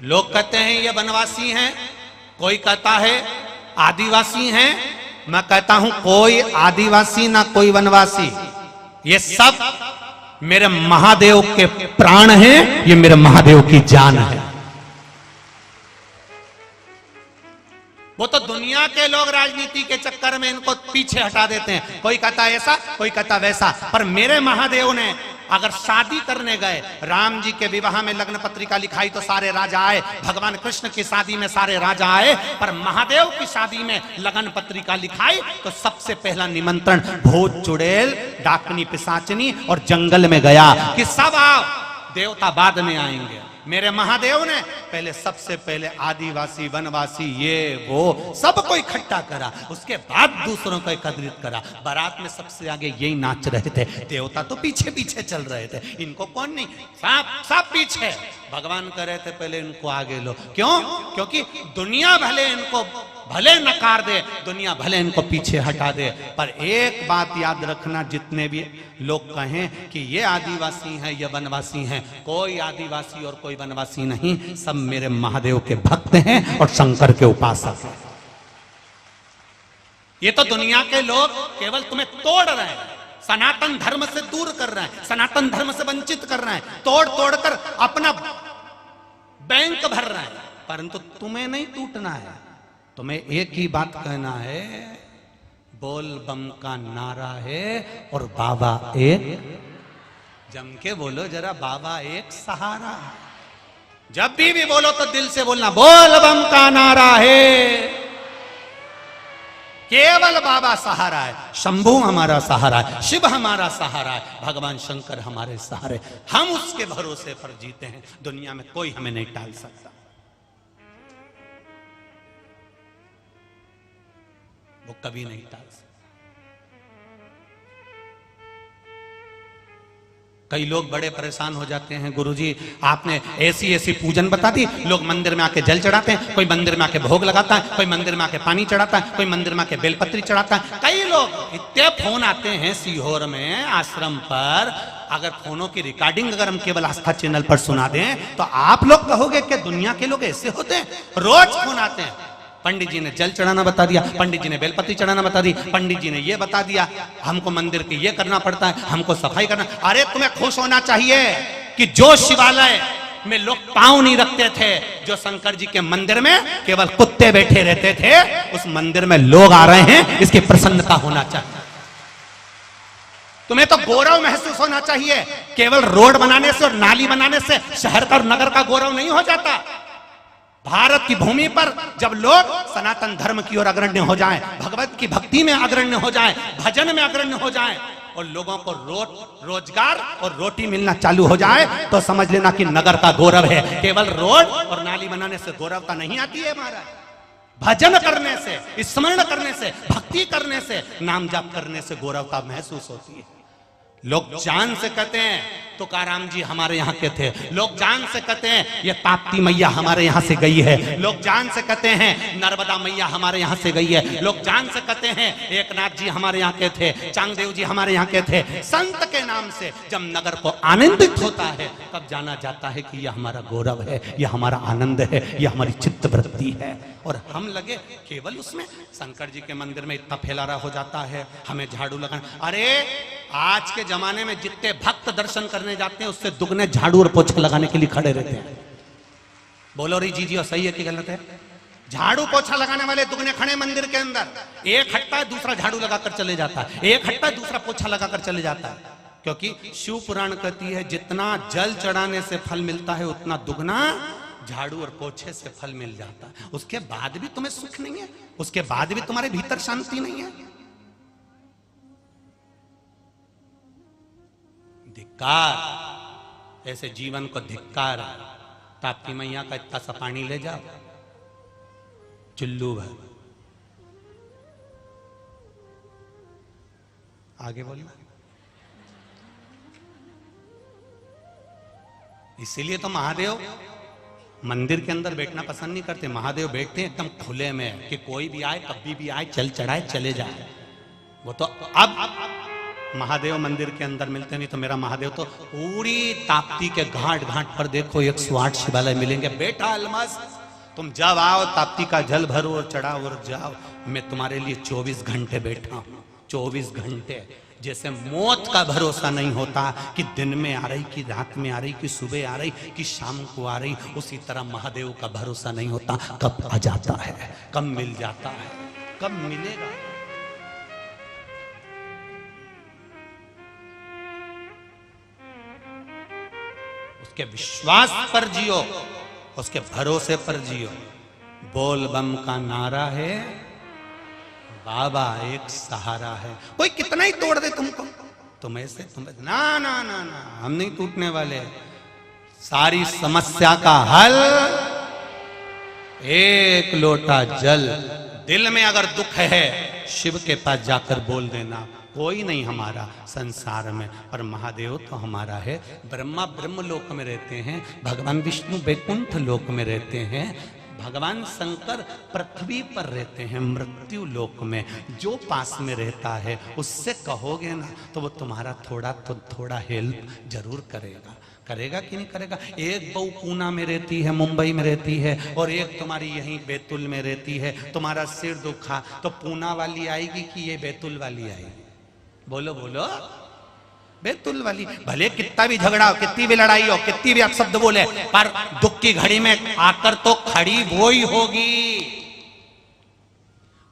लोग कहते हैं ये वनवासी हैं, कोई कहता है आदिवासी हैं। मैं कहता हूं कोई आदिवासी ना कोई वनवासी, ये सब मेरे महादेव के प्राण हैं, ये मेरे महादेव की जान है। वो तो दुनिया के लोग राजनीति के चक्कर में इनको पीछे हटा देते हैं, कोई कहता ऐसा कोई कहता वैसा, पर मेरे महादेव ने अगर शादी करने गए, राम जी के विवाह में लग्न पत्रिका लिखाई तो सारे राजा आए, भगवान कृष्ण की शादी में सारे राजा आए, पर महादेव की शादी में लगन पत्रिका लिखाई तो सबसे पहला निमंत्रण भूत चुड़ैल डाकनी पिशाचनी और जंगल में गया कि सब आओ, देवता बाद में आएंगे। मेरे महादेव ने पहले सबसे पहले आदिवासी वनवासी ये वो सबको इकट्ठा करा, उसके बाद दूसरों को एकत्रित करा। बारात में सबसे आगे यही नाच रहे थे, देवता तो पीछे पीछे चल रहे थे, इनको कौन नहीं, सब पीछे। भगवान कह रहे थे पहले इनको आगे लो, क्यों? क्योंकि दुनिया भले इनको भले नकार दे, दुनिया भले इनको पीछे हटा दे, पर एक बात याद रखना, जितने भी लोग कहें कि ये आदिवासी हैं ये वनवासी हैं, कोई आदिवासी और कोई वनवासी नहीं, सब मेरे महादेव के भक्त हैं और शंकर के उपासक हैं। ये तो दुनिया के लोग केवल तुम्हें तोड़ रहे हैं, सनातन धर्म से दूर कर रहे हैं, सनातन धर्म से वंचित कर रहे हैं, तोड़ तोड़ कर अपना बैंक भर रहे हैं, परंतु तुम्हें नहीं टूटना है। तुम्हें एक ही बात कहना है, बोल बम का नारा है और बाबा एक, जम के बोलो जरा, बाबा एक सहारा। जब भी बोलो तो दिल से बोलना, बोल बम का नारा है, केवल बाबा सहारा है, शंभू हमारा सहारा है, शिव हमारा सहारा है, भगवान शंकर हमारे सहारे, हम उसके भरोसे पर जीते हैं, दुनिया में कोई हमें नहीं टाल सकता। वो कभी नहीं टाल सकता। कई लोग बड़े परेशान हो जाते हैं, गुरुजी आपने ऐसी ऐसी पूजन बता दी, लोग मंदिर में आके जल चढ़ाते हैं, कोई मंदिर में आके भोग लगाता है, कोई मंदिर में आके पानी चढ़ाता है, कोई मंदिर में आके बेलपत्री चढ़ाता है। कई लोग इतने फोन आते हैं सीहोर में आश्रम पर, अगर फोनों की रिकॉर्डिंग अगर हम केवल आस्था चैनल पर सुना दें तो आप लोग कहोगे कि दुनिया के लोग ऐसे होते हैं। रोज फोन आते हैं, पंडित जी ने जल चढ़ाना बता दिया, पंडित जी ने बेलपत्री चढ़ाना बता दी, पंडित जी ने ये बता दिया, हमको मंदिर के ये करना पड़ता है, हमको सफाई करना। अरे तुम्हें खुश होना चाहिए कि जो शिवालय में लोग पांव नहीं रखते थे, जो शंकर जी के मंदिर में केवल कुत्ते बैठे रहते थे, उस मंदिर में लोग आ रहे हैं, इसकी प्रसन्नता होना चाहिए। तुम्हें तो गौरव महसूस होना चाहिए। केवल रोड बनाने से और नाली बनाने से शहर का और नगर का गौरव नहीं हो जाता। भारत की भूमि पर जब लोग सनातन धर्म की ओर अग्रण्य हो जाएं, भगवत की भक्ति में अग्रण्य हो जाएं, भजन में अग्रण्य हो जाएं और लोगों को रोजगार और रोटी मिलना चालू हो जाए, तो समझ लेना कि नगर का गौरव है। केवल रोड और नाली बनाने से गौरवता नहीं आती है महाराज। भजन करने से, स्मरण करने से, भक्ति करने से, नाम जाप करने से गौरवता महसूस होती है। लोग जान से कहते हैं तुकाराम जी हमारे यहाँ के थे, लोग जान से कहते हैं ये ताप्ती मैया हमारे यहाँ से गई है, लोग जान से कहते हैं नर्मदा मैया हमारे यहाँ से गई है, लोग जान से कहते हैं एकनाथ जी हमारे यहाँ के थे, चांगदेव जी हमारे यहाँ के थे। संत के नाम से जब नगर को आनंदित होता है तब जाना जाता है कि यह हमारा गौरव है, यह हमारा आनंद है, यह हमारी चित्त वृत्ति है। और हम लगे केवल उसमें, शंकर जी के मंदिर में इतना फैलारा हो जाता है, हमें झाड़ू लगाना। अरे आज के जमाने में जितने भक्त दर्शन करने जाते हैं उससे दुगने झाड़ू और पोछा लगाने के लिए खड़े रहते हैं। बोलो री जी और सही है कि गलत है? झाड़ू पोछा लगाने वाले दुगने खड़े मंदिर के अंदर, एक हटता है दूसरा झाड़ू लगाकर चले जाता है, एक हटता है दूसरा पोछा लगाकर चले जाता है। क्योंकि शिव पुराण कहती है जितना जल चढ़ाने से फल मिलता है उतना दुगना झाड़ू और पोछे से फल मिल जाता है। उसके बाद भी तुम्हें सुख नहीं है, उसके बाद भी तुम्हारे भीतर शांति नहीं है। धिक्कार, ऐसे जीवन को धिक्कार। ताप्ती मैया का इतना सा पानी ले जाओ, चुल्लू भर। आगे बोलना। इसीलिए तो महादेव मंदिर के अंदर बैठना पसंद नहीं करते। महादेव बैठते हैं एकदम खुले में कि कोई भी आए कभी भी आए, चल चढ़ाए चले जाए। वो तो अब महादेव मंदिर के अंदर मिलते नहीं तो मेरा महादेव तो पूरी ताप्ती के घाट घाट पर देखो 108 शिवालय मिलेंगे। बेटा अलमस, तुम जब आओ ताप्ती का जल भरो और चढ़ाओ और जाओ, मैं तुम्हारे लिए 24 घंटे बैठा हूं, 24 घंटे। जैसे मौत का भरोसा नहीं होता कि दिन में आ रही, कि रात में आ रही, कि सुबह आ रही, कि शाम को आ रही, उसी तरह महादेव का भरोसा नहीं होता कब आ जाता है, कब मिल जाता है, कब मिलेगा। उसके विश्वास पर जियो, उसके भरोसे पर जियो। बोल बम का नारा है, बाबा एक सहारा है। कोई कितना ही तोड़ दे तुमको, तुम ऐसे ना ना ना ना, हम नहीं टूटने वाले। सारी समस्या का हल एक लोटा जल। दिल में अगर दुख है शिव के पास जाकर बोल देना, कोई नहीं हमारा संसार में, पर महादेव तो हमारा है। ब्रह्मा ब्रह्म लोक में रहते हैं, भगवान विष्णु वैकुंठ लोक में रहते हैं, भगवान शंकर पृथ्वी पर रहते हैं मृत्यु लोक में। जो पास में रहता है उससे कहोगे ना तो वो तुम्हारा थोड़ा हेल्प जरूर करेगा। करेगा कि नहीं करेगा? एक बहू पूना में रहती है, मुंबई में रहती है, और एक तुम्हारी यहीं बैतुल में रहती है। तुम्हारा सिर दुखा तो पूना वाली आएगी कि ये बैतुल वाली आएगी? बोलो बोलो, बैतुल वाली। भले कितना भी झगड़ा हो, कितनी भी लड़ाई हो, कितनी भी अपशब्द बोले, पर दुख की घड़ी में आकर तो खड़ी वो ही होगी।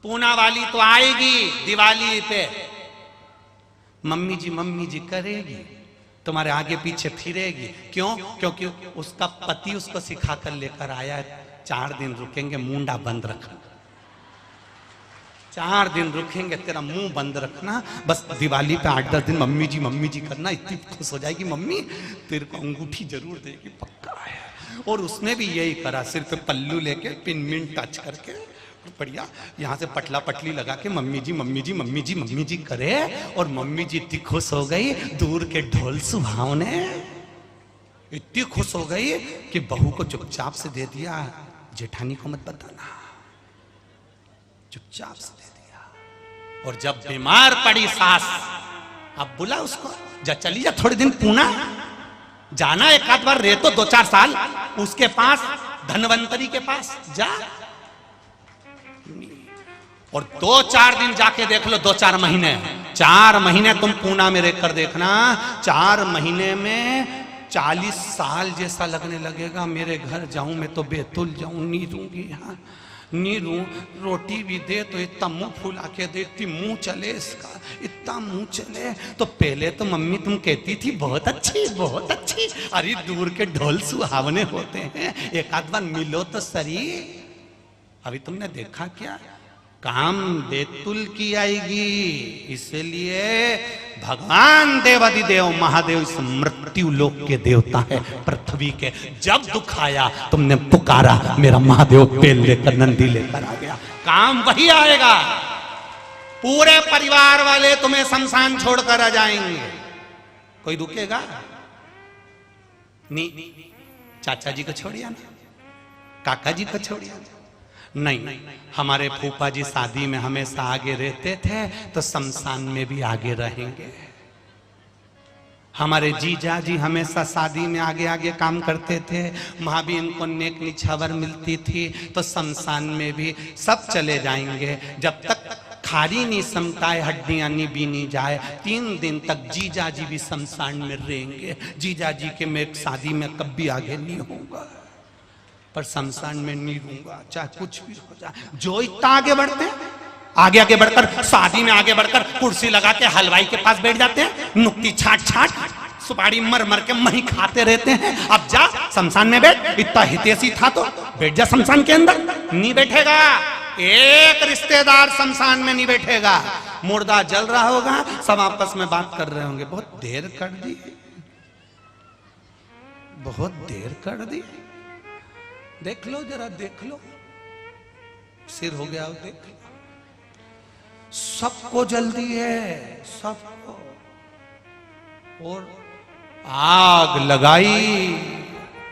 पूना वाली तो आएगी दिवाली पे, मम्मी जी करेगी, तुम्हारे आगे पीछे फिरेगी। क्यों? क्योंकि उसका पति उसको सिखा कर लेकर आया है, 4 दिन रुकेंगे मुंडा बंद रखना, 4 दिन रुकेंगे तेरा मुंह बंद रखना। बस दिवाली पे 8-10 दिन मम्मी जी करना, इतनी खुश हो जाएगी मम्मी, तेरे को अंगूठी जरूर देगी, पक्का है। और उसने भी यही करा, सिर पे पल्लू लेके पिन मिन टच करके बढ़िया यहाँ से पटला पटली लगा के मम्मी जी करे, और मम्मी जी इतनी खुश हो गई, दूर के ढोल सुहावने इतनी खुश हो गई कि बहू को चुपचाप से दे दिया, जेठानी को मत बताना, चुपचाप से दे दिया। और जब बीमार पड़ी सास, अब बुला उसको, जा चली जा थोड़े दिन पूना जाना, एक आध बार रह तो 2-4 साल उसके पास, धनवंतरी के पास जा, और 2-4 दिन जाके देख लो, 2-4 महीने, 4 महीने तुम पूना में रहकर देखना, 4 महीने में 40 साल जैसा लगने लगेगा। मेरे घर जाऊं मैं तो बैतुल जाऊं, नहीं दूंगी यहाँ, नहीं रू, रोटी भी दे तो इतना मुंह फुला के दे, इतनी मुंह चले इसका, इतना मुंह चले। तो पहले तो मम्मी तुम कहती थी बहुत अच्छी, अरे दूर के ढोल सुहावने होते हैं, एक आध बार मिलो तो सरी। अभी तुमने देखा क्या? काम बैतुल की आएगी, इसलिए भगवान देवादिदेव महादेव इस मृत्यु लोक के देवता है, पृथ्वी के। जब दुख आया तुमने पुकारा, मेरा महादेव बेल लेकर नंदी लेकर आ गया, काम वही आएगा। पूरे परिवार वाले तुम्हें शमशान छोड़कर आ जाएंगे, कोई रुकेगा नहीं। चाचा जी को छोड़िया ना, काका जी को छुड़िया नहीं। हमारे फूफा जी शादी में हमेशा आगे रहते थे, तो शमशान में भी आगे रहेंगे। हमारे जीजा जी हमेशा शादी में आगे आगे काम करते थे, वहां भी इनको नेक निछावर मिलती थी, तो शमशान में भी सब चले जाएंगे। जब तक खारी नहीं समटाए, हड्डियां नहीं बीनी जाए, 3 दिन तक जीजा जी भी शमशान में रहेंगे। जीजा जी के मैं शादी में कभी आगे नहीं होऊंगा, पर शमशान में नहीं रहूंगा, चाहे कुछ भी हो जाए। जो इतना आगे बढ़ते हैं, आगे बढ़कर शादी में आगे बढ़कर कुर्सी लगा के हलवाई के पास बैठ जाते हैं, नुक्ती छाट सुपारी मर के मही खाते रहते हैं। अब जा शमशान में बैठ, इतना हितैषी था तो बैठ जा शमशान के अंदर। नहीं बैठेगा, एक रिश्तेदार शमशान में नहीं बैठेगा। मुर्दा जल रहा होगा, सब आपस में बात कर रहे होंगे, बहुत देर कर दी, बहुत देर कर दी, देख लो जरा, देख लो, सिर हो गया, देख लो। सबको जल्दी है, सबको। और आग लगाई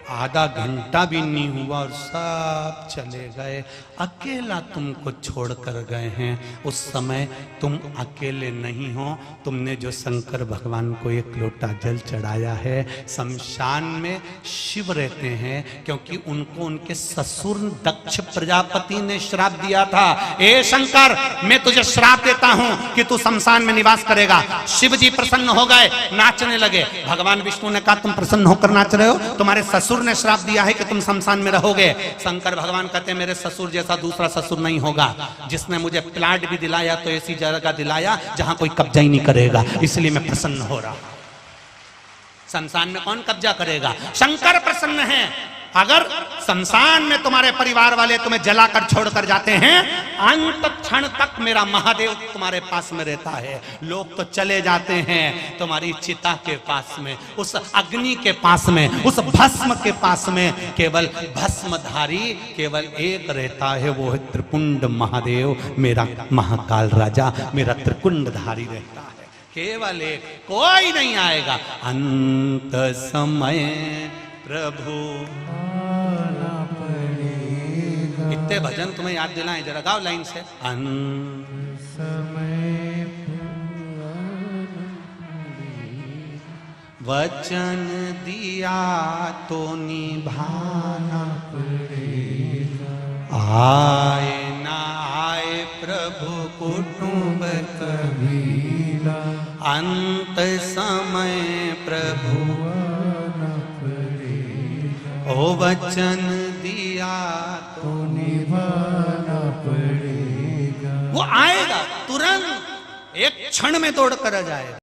आधा घंटा भी नहीं हुआ और सब चले गए, अकेला तुमको छोड़कर गए हैं। उस समय तुम अकेले नहीं हो, तुमने जो शंकर भगवान को एक लोटा जल चढ़ाया है। शमशान में शिव रहते हैं क्योंकि उनको उनके ससुर दक्ष प्रजापति ने श्राप दिया था। ए शंकर, मैं तुझे श्राप देता हूं कि तू शमशान में निवास करेगा। शिव जी प्रसन्न हो गए, नाचने लगे। भगवान विष्णु ने कहा तुम प्रसन्न होकर नाच रहे हो, तुम्हारे ससुर ने श्राप दिया है कि तुम शमशान में रहोगे। शंकर भगवान कहते हैं मेरे ससुर जैसा दूसरा ससुर नहीं होगा, जिसने मुझे प्लाट भी दिलाया तो ऐसी जगह दिलाया जहां कोई कब्जा ही नहीं करेगा, इसलिए मैं प्रसन्न हो रहा हूं। शमशान में कौन कब्जा करेगा? शंकर प्रसन्न है। अगर शमशान में तुम्हारे परिवार वाले तुम्हें जलाकर छोड़कर जाते हैं, अंत क्षण तक मेरा महादेव तुम्हारे पास में रहता है। लोग तो चले जाते हैं तुम्हारी चिता के पास में, उस अग्नि के पास में, उस भस्म के पास में। केवल भस्मधारी केवल एक रहता है, वो है त्रिपुंड महादेव, मेरा महाकाल राजा, मेरा त्रिकुंडधारी रहता है। केवल एक, कोई नहीं आएगा। अंत समय प्रभु इतने भजन तुम्हें याद दिलाएं, जरा गाओ लाइन से। अंत समय वचन दिया तो निभाना पड़ेगा, आए ना आए प्रभु कुटुंब कबीला। अंत समय प्रभु ओ वचन दिया तो निभाना पड़ेगा। वो आएगा तुरंत, एक क्षण में दौड़ कर आ जाएगा।